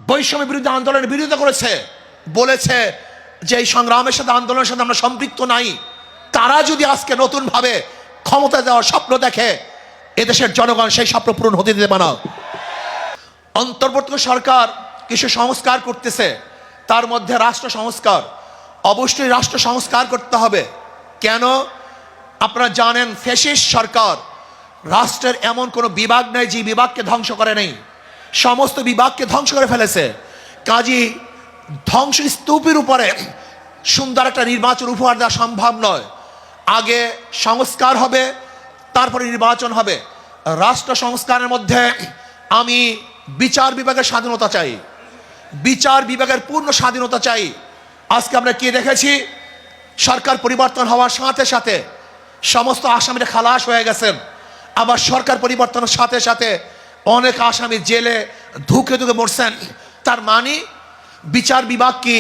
বৈষম্য বিরুদ্ধে আন্দোলনের বিরোধিতা করেছে, বলেছে যে এই সংগ্রামের সাথে আন্দোলনের সাথে আমরা সম্পৃক্ত নাই, তারা যদি আজকে নতুনভাবে ক্ষমতা দেওয়ার স্বপ্ন দেখে, এদেশের জনগণ সেই স্বপ্ন পূরণ হতে দেবে না। অন্তর্বর্তী সরকার কিছু সংস্কার করতেছে, তার মধ্যে রাষ্ট্র সংস্কার। অবশ্যই রাষ্ট্র সংস্কার করতে হবে। কেন? আপনারা জানেন ফ্যাসিস্ট সরকার, রাষ্ট্রের এমন কোনো বিভাগ নেই যে বিভাগকে ধ্বংস করে নেই, সমস্ত বিভাগকে ধ্বংস করে ফেলেছে। কাজী ধ্বংস স্তূপের উপরে সুন্দর একটা নির্বাচন উপহার দেওয়া সম্ভব নয়। আগে সংস্কার হবে, তারপরে নির্বাচন হবে। রাষ্ট্র সংস্কারের মধ্যে আমি বিচার বিভাগের স্বাধীনতা চাই, বিচার বিভাগের পূর্ণ স্বাধীনতা চাই। আজকে আমরা কি দেখেছি, সরকার পরিবর্তন হওয়ার সাথে সাথে সমস্ত আসামিরা খালাস হয়ে গেছেন, আবার সরকার পরিবর্তনের সাথে সাথে অনেক আসামি জেলে ধুকে ধুকে মরছেন। তার মানে বিচার বিভাগ কি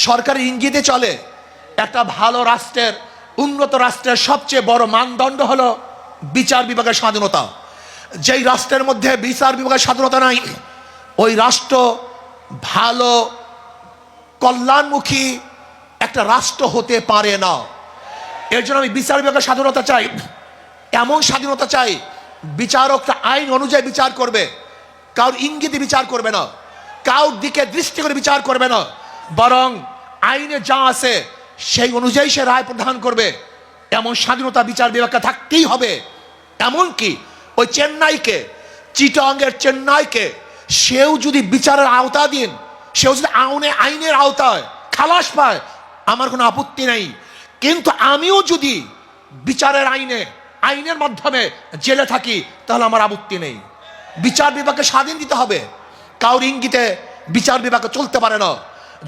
সরকারি ইঙ্গিতে চলে? একটা ভালো রাষ্ট্রের, উন্নত রাষ্ট্রের সবচেয়ে বড় মানদণ্ড হলো বিচার বিভাগের স্বাধীনতা। যেই রাষ্ট্রের মধ্যে বিচার বিভাগের স্বাধীনতা নাই, ওই রাষ্ট্র ভালো কল্যাণমুখী একটা রাষ্ট্র হতে পারে না। এর জন্য আমি বিচার বিভাগের স্বাধীনতা চাই, এমন স্বাধীনতা চাই বিচারকরা আইন অনুযায়ী বিচার করবে, কারোর ইঙ্গিতে বিচার করবে না, কারোর দিকে দৃষ্টি করে বিচার করবে না, বরং আইনে যা আছে সেই অনুযায়ী সে রায় প্রদান করবে। এমন স্বাধীনতা বিচার বিভাগকে থাকতেই হবে। এমনকি ওই চেন্নাইকে, চিটাগাংয়ের চেন্নাইকে, সেও যদি বিচারের আওতাধীন, সেও যদি আইনের আওতায় খালাস পায়, আমার কোনো আপত্তি নেই। কিন্তু আমিও যদি বিচারের আইনের মাধ্যমে জেলে থাকি, তাহলে আমার আপত্তি নেই। বিচার বিভাগকে স্বাধীন দিতে হবে, কারোর ইঙ্গিতে বিচার বিভাগ চলতে পারে না।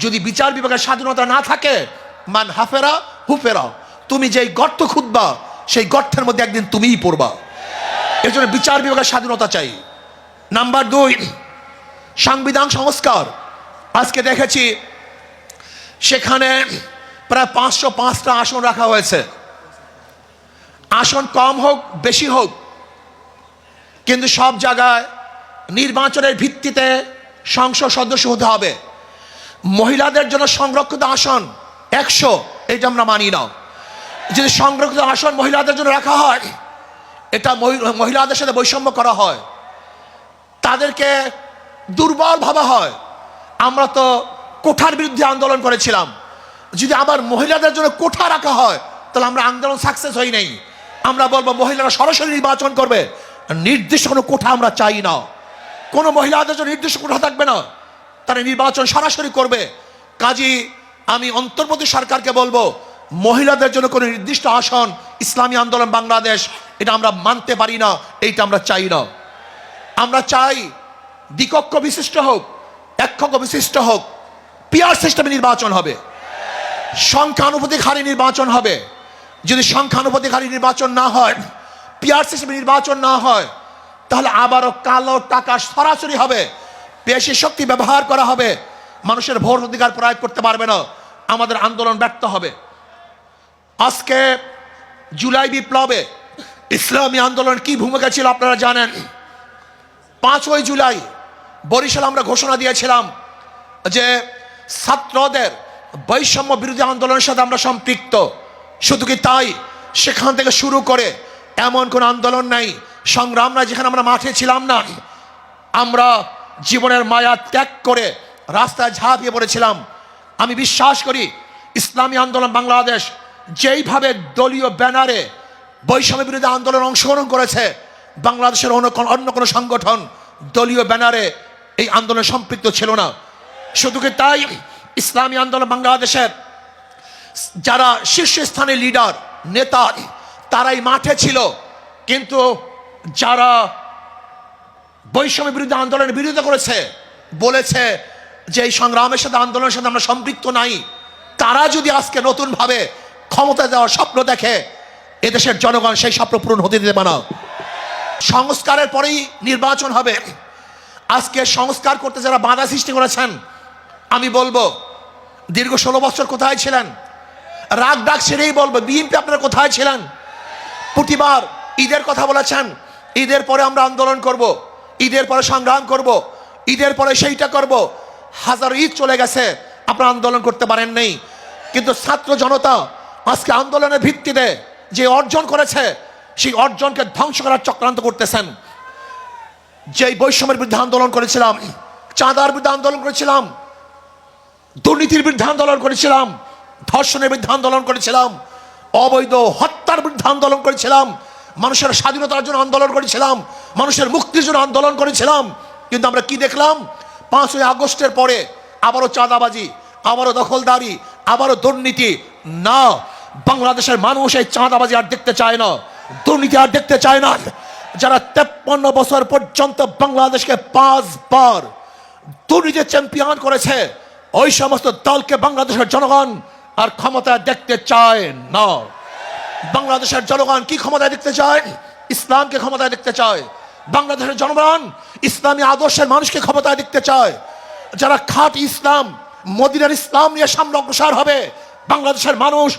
যদি বিচার বিভাগের স্বাধীনতা না থাকে, মান হাফেরা হুফেরা, তুমি যেই গর্ত খুঁজবা সেই গর্তের মধ্যে একদিন তুমিই পড়বা। এর জন্য বিচার বিভাগের স্বাধীনতা চাই। নাম্বার 2, সংবিধান সংস্কার। আজকে দেখেছি সেখানে প্রায় 505টা আসন রাখা হয়েছে। আসন কম হোক বেশি হোক, কিন্তু সব জায়গায় নির্বাচনের ভিত্তিতে সংসদ সদস্য হতে হবে। মহিলাদের জন্য সংরক্ষিত আসন 100, এটা আমরা মানি না। যদি সংরক্ষিত আসন মহিলাদের জন্য রাখা হয়, এটা মহিলাদের সাথে বৈষম্য করা হয়, তাদেরকে দুর্বল ভাবা হয়। আমরা তো কোঠার বিরুদ্ধে আন্দোলন করেছিলাম, যদি আবার মহিলাদের জন্য কোঠা রাখা হয়, তাহলে আমরা আন্দোলন সাকসেস হই নাই। আমরা বলবো মহিলারা সরাসরি নির্বাচন করবে, নির্দিষ্ট কোনো কোঠা আমরা চাই না। কোনো মহিলাদের জন্য নির্দিষ্ট কোঠা থাকবে না, তারা নির্বাচন সরাসরি করবে। কাজী আমি অন্তর্বর্তী সরকারকে বলবো, মহিলাদের জন্য কোনো নির্দিষ্ট আসন ইসলামী আন্দোলন বাংলাদেশ, এটা আমরা মানতে পারি না, এইটা আমরা চাই না। আমরা চাই দ্বিকক্ষ বিশিষ্ট হোক, এককক্ষ বিশিষ্ট হোক, পিআর সিস্টেমে নির্বাচন হবে, সংখ্যানুপাতিক হারে নির্বাচন হবে। যদি সংখ্যানুপাতিক হারে নির্বাচন না হয়, পিআর সিস্টেমে নির্বাচন না হয়, তাহলে আবারও কালো টাকা সরাসরি হবে, পেশি শক্তি ব্যবহার করা হবে, মানুষের ভোট অধিকার প্রয়োগ করতে পারবে না, আমাদের আন্দোলন ব্যর্থ হবে। আজকে জুলাই বিপ্লবে ইসলামী আন্দোলন কি ভূমিকা ছিল আপনারা জানেন। 5ই জুলাই বরিশাল আমরা ঘোষণা দিয়েছিলাম যে ছাত্রদের বৈষম্য বিরোধী আন্দোলনের সাথে আমরা সম্পৃক্ত। শুধু কি তাই, সেখান থেকে শুরু করে এমন কোন আন্দোলন নাই, সংগ্রাম নাই যেখানে আমরা মাঠে ছিলাম না। আমরা জীবনের মায়া ত্যাগ করে রাস্তায় ঝাঁপিয়ে পড়েছিলাম। আমি বিশ্বাস করি ইসলামী আন্দোলন বাংলাদেশ যেইভাবে দলীয় ব্যানারে বৈষম্য বিরোধী আন্দোলন অংশগ্রহণ করেছে, বাংলাদেশের অন্য কোনো সংগঠন দলীয় ব্যানারে এই আন্দোলনে সম্পৃক্ত ছিল না। শুধু কি তাই, ইসলামী আন্দোলন বাংলাদেশের যারা শীর্ষস্থানীয় লিডার নেতা, তারাই মাঠে ছিল। কিন্তু যারা বৈষম্য বিরোধী আন্দোলনের বিরোধিতা করেছে, বলেছে যে এই সংগ্রামের সাথে আন্দোলনের সাথে আমরা সম্পৃক্ত নাই, তারা যদি আজকে নতুনভাবে ক্ষমতা দেওয়ার স্বপ্ন দেখে, এদেশের জনগণ সেই স্বপ্ন পূরণ হতে দেবে না। সংস্কারের পরেই নির্বাচন হবে। আজকে সংস্কার করতে যারা বাধা সৃষ্টি করেছেন, আমি বলবো দীর্ঘ 16 বছর কোথায় ছিলেন? রাগ ডাক ছেড়েই বলবো, বিএনপি আপনারা কোথায় ছিলেন? প্রতিবার ঈদের কথা বলেছেন, ঈদের পরে আমরা আন্দোলন করব, ঈদের পরে সংগ্রাম করব, ঈদের পরে সেইটা করব। হাজার ঈদ চলে গেছে, আপনারা আন্দোলন করতে পারেন নাই। কিন্তু ছাত্র জনতা আজকে আন্দোলনের ভিত্তিতে যে অর্জন করেছে, সেই অর্জনকে ধ্বংস করার চক্রান্ত করতেছেন। যেই বৈষম্যের বিরুদ্ধে আন্দোলন করেছিলাম, চাঁদার বিরুদ্ধে আন্দোলন করেছিলাম, দুর্নীতির বিরুদ্ধে আন্দোলন করেছিলাম, ধর্ষণের বিরুদ্ধে আন্দোলন করেছিলাম, অবৈধ হত্যার বিরুদ্ধে আন্দোলন করেছিলাম, মানুষের স্বাধীনতার জন্য আন্দোলন করেছিলাম, মানুষের মুক্তির জন্য আন্দোলন করেছিলাম। কিন্তু আমরা কি দেখলাম? 5ই আগস্টের পরে আবারও চাঁদাবাজি, আবারও দখলদারি, আবারও দুর্নীতি। না, বাংলাদেশের মানুষ এই চাঁদাবাজি আর দেখতে চায় না, দুর্নীতি আর দেখতে চায় না। যারা 53 বছর পর্যন্ত বাংলাদেশকে 5 বার দুর্নীতি চ্যাম্পিয়ন করেছে, ওই সমস্ত দলকে বাংলাদেশের জনগণ আর ক্ষমতা দেখতে চায় না। বাংলাদেশের জনগণ কি ক্ষমতায় দেখতে চায়? ইসলামকে ক্ষমতায় দেখতে চায়। বাংলাদেশের জনগণ ইসলামী আদর্শের মানুষকে ক্ষমতায় দেখতে চায়। যারা খাঁটি ইসলাম, মদিনার ইসলাম নিয়ে সামনে অগ্রসর হবে, বাংলাদেশের মানুষ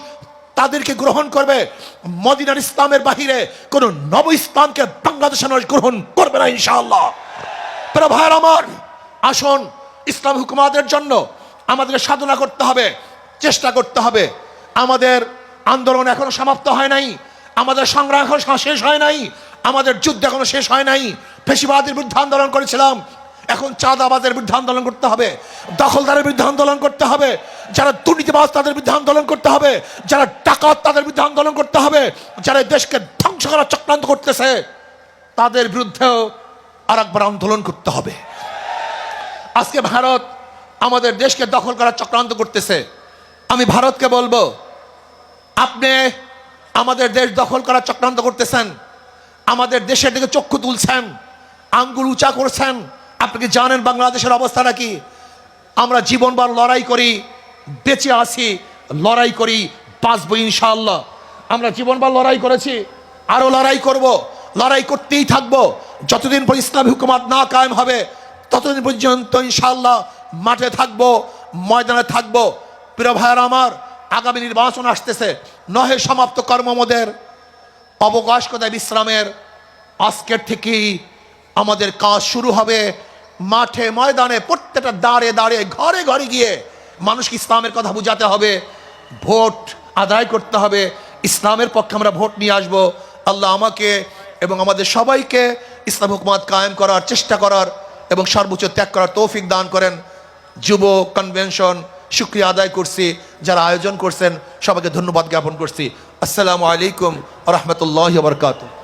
তাদেরকে গ্রহণ করবে। মদিনার ইসলামের বাহিরে কোন নব ইসলামকে বাংলাদেশের মানুষ গ্রহণ করবে না ইনশাআল্লাহ। প্রিয় ভাইয়ের আমার, আসুন ইসলাম হুকুমাতের জন্য আমাদের সাধনা করতে হবে, চেষ্টা করতে হবে। আমাদের আন্দোলন এখনো সমাপ্ত হয় নাই, আমাদের সংগ্রাম এখনো শেষ হয় নাই, আমাদের যুদ্ধ এখনো শেষ হয় নাই। ফ্যাসিবাদের বিরুদ্ধে আন্দোলন করেছিলাম, এখন চাঁদাবাজের বিরুদ্ধে আন্দোলন করতে হবে, দখলদারের বিরুদ্ধে আন্দোলন করতে হবে, যারা দুর্নীতিবাজ তাদের বিরুদ্ধে আন্দোলন করতে হবে, যারা ডাকাত তাদের বিরুদ্ধে আন্দোলন করতে হবে, যারা দেশকে ধ্বংস করার চক্রান্ত করতেছে তাদের বিরুদ্ধেও আরেকবার আন্দোলন করতে হবে। আজকে ভারত আমাদের দেশকে দখল করার চক্রান্ত করতেছে। আমি ভারতকে বলবো, আপনি আমাদের দেশ দখল করার চক্রান্ত করতেছেন, আমাদের দেশের দিকে চক্ষু তুলছেন, আঙ্গুল উঁচা করছেন। আপনি কি জানেন বাংলাদেশের অবস্থাটা কি? আমরা জীবনভর লড়াই করি, বেঁচে আছি, লড়াই করি, বাঁচবো ইনশাআল্লাহ। আমরা জীবনভর লড়াই করেছি, আরো লড়াই করব, লড়াই করতেই থাকবো। যতদিন পর্যন্ত ইসলামী হুকুমত না কায়েম হবে ততদিন পর্যন্ত ইনশাআল্লাহ মাঠে থাকবো, ময়দানে থাকবো। প্রিয় ভাইয়ের আমার, আগামী নির্বাচন আসতেছে, নহে সমাপ্ত কর্মমদের, অবকাশ কোথায় বিশ্রামের। আজকের থেকেই আমাদের কাজ শুরু হবে। মাঠে ময়দানে প্রত্যেকটা দাঁড়ে দাঁড়ে ঘরে ঘরে গিয়ে মানুষকে ইসলামের কথা বোঝাতে হবে, ভোট আদায় করতে হবে, ইসলামের পক্ষে আমরা ভোট নিয়ে আসবো। আল্লাহ আমাকে এবং আমাদের সবাইকে ইসলাম হুকুমত কায়েম করার চেষ্টা করার এবং সর্বোচ্চ ত্যাগ করার তৌফিক দান করেন। যুব কনভেনশন শুকরিয়া আদায় করছি, যারা আয়োজন করছেন সবাইকে ধন্যবাদ জ্ঞাপন করছি। আসসালামু আলাইকুম ওয়া রাহমাতুল্লাহি ওয়া বারাকাতুহু।